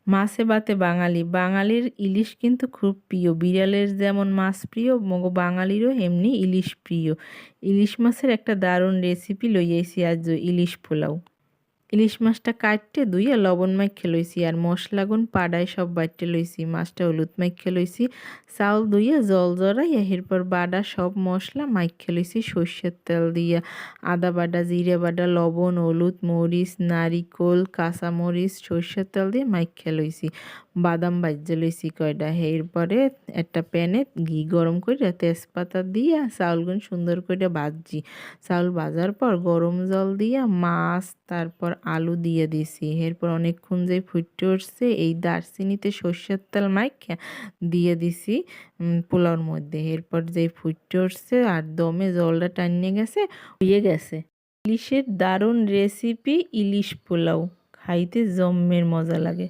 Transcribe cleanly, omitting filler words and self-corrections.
মাছে ভাতে বাঙালি, বাঙালির ইলিশ কিন্তু খুব প্রিয়। বিড়ালের যেমন মাছ প্রিয়, মগো বাঙালিরও এমনি ইলিশ প্রিয়। ইলিশ মাছের একটা দারুণ রেসিপি লইয়াছি আজ, ইলিশ পোলাও। ইলিশ মাছটা কাটতে ধুইয়া লবণ মাইখা লইছি, আর মশলাগুন পাড়ায় সব বাইটে লইছি। মাছটা হলুদ মাইখা লইছি, চাউল ধুইয়া জল জড়াইয়া এরপর বাডা সব মশলা মাইখা লইছি সর্ষের তেল দিয়া। আদা বাটা, জিরে বাটা, লবণ, হলুদ, মরিচ, নারিকোল, কাঁচামরিচ সর্ষের তেল দিয়ে মাইখা লইছি। বাদাম ভাজ্যা লইছি কয়টা। এরপরে একটা প্যানে ঘি গরম করে তেজপাতা দিয়া চাউলগুন সুন্দর করে ভাজছি। চাউল ভাজার পর গরম জল দিয়া মাছ তারপর আলু দিয়ে দিছি। এরপর অনেকক্ষণ যে ফুটে উঠছে, এই দারচিনিতে সর্ষের তেল মাইখা দিয়ে দিছি পোলাওর মধ্যে। এরপর যে ফুটে উঠছে আর দমে জলটা টানিয়ে গেছে, হয়ে গেছে ইলিশের দারুণ রেসিপি ইলিশ পোলাও। খাইতে জম্মের মজা লাগে।